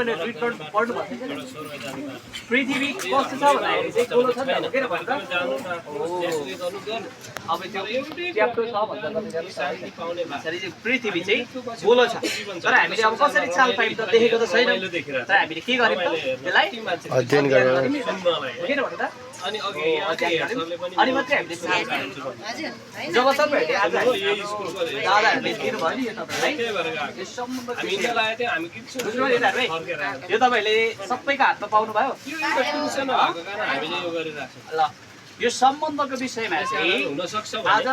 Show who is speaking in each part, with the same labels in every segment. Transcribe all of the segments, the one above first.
Speaker 1: report पढ्नु भएको छैन पृथ्वी कस्तो छ भन्दाखेरि चाहिँ गोलो छ नि के भन्छ अब त्यो च्याप्टर छ भन्छ त्यसरी चाहिँ पृथ्वी चाहिँ गोलो छ तर हामीले अब कसरी चाल पाइम त देखेको त छैन तर हामीले के गर्यौं त त्यसलाई
Speaker 2: अध्ययन गरेर
Speaker 1: किन भन्नु त अनि मात्रै हामीले चाल पायौं जब तपाईहरुले आज दादाहरुले दिनु भयो नि यो तपाईलाई यो सम्बन्ध यो तपाईले सबैको हातमा पाउनु भयो ल यो सम्बन्धको विषयमा चाहिँ आज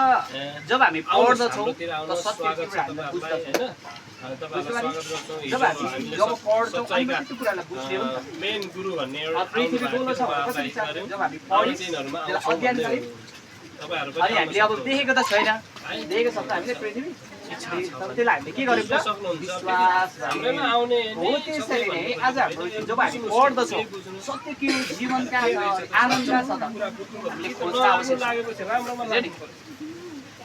Speaker 1: जब हामी पढ्दछौं त सत्य कुरा हामी बुझ्दछौं जब पढ्छौं अनि त्यो कुरालाई बुझ्ने हो
Speaker 3: मेन गुरु भन्ने एउटा
Speaker 1: पृथ्वी गोलो छ कसरी जब हामी पढ्यौं अध्ययन गर्यौं अनि हामीले अब देखेको त छैन देखेको शब्द हामीले पृथ्वी त्यसलाई हामीले के गर्यौं त विश्वास हो त्यसैले नै आज हाम्रो जब हामी पढ्दछौं सत्य के हो जीवन कहाँ छ आनन्द कहाँ छ त हामीले खोज्न आवश्यक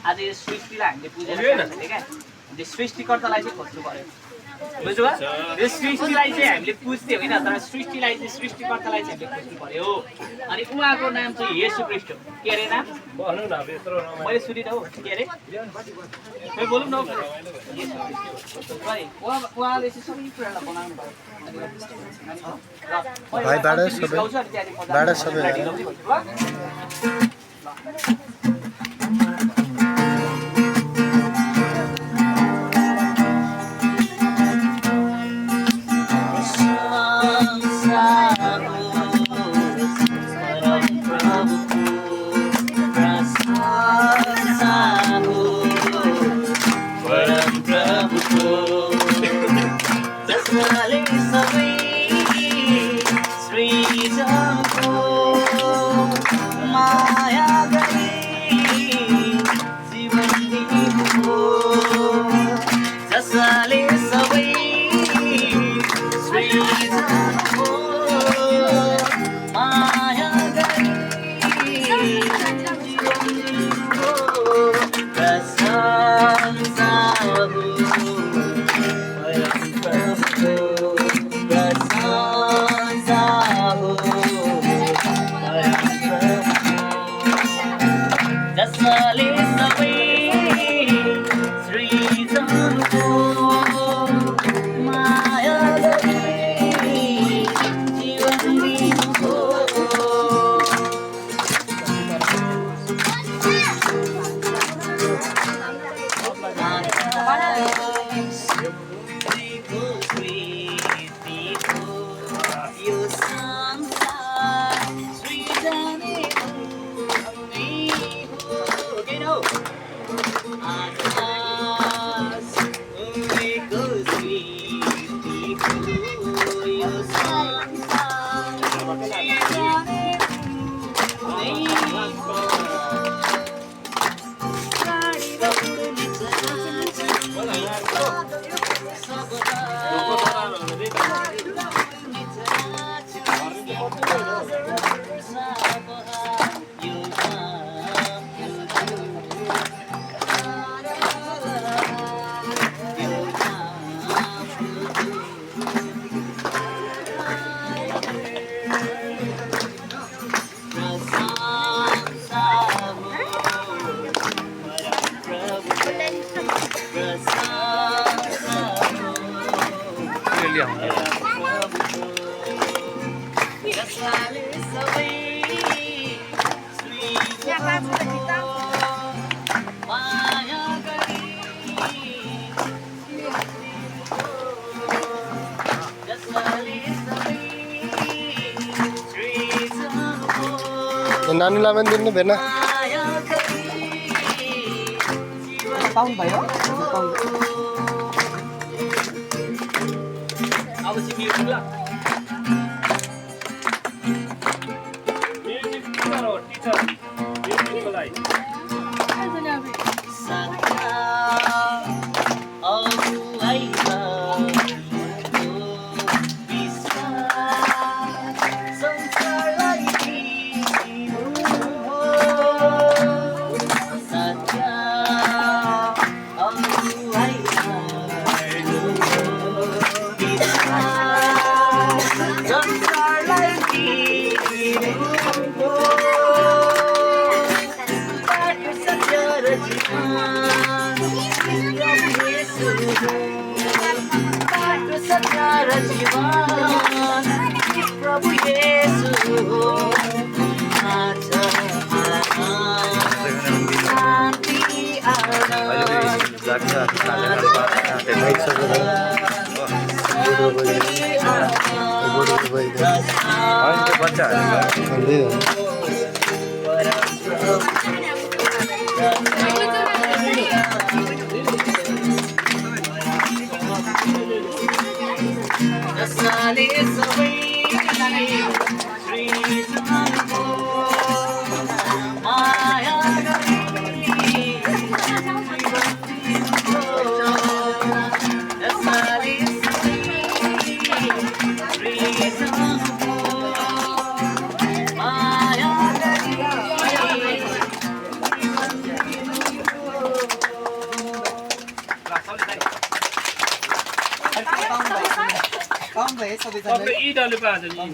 Speaker 1: आज यो सृष्टिलाई हामीले बुझेर क्या सृष्टिकर्तालाई चाहिँ खोज्नु पर्यो बुझ्नुभयो यो सृष्टिलाई चाहिँ हामीले बुझ्ने होइन तर सृष्टिलाई चाहिँ सृष्टिकर्तालाई चाहिँ हामीले खोज्नु पर्यो अनि उहाँको नाम चाहिँ येशू ख्रीष्ट के अरे नाम
Speaker 3: भन्नु न यत्रो
Speaker 1: मैले सुनिन हौ के अरे खै बोलौँ न उहाँले चाहिँ सबै कुरालाई बनाउनु भयो
Speaker 2: भाइ बाडा सबै नानीलाई पनि दिनु भेट्न
Speaker 1: पाउनु भयो अब चाहिँ म्युजिक ल
Speaker 3: म्युजिक टिचर हो टिचर म्युजिकको लागि
Speaker 1: जीवन प्रभु येशू हो शान्ति जसले सबैलाई सृजनको माया गरी जसले सबैलाई सृजनको माया गरी
Speaker 3: तपाईँ यी डल्ले पाएछ नि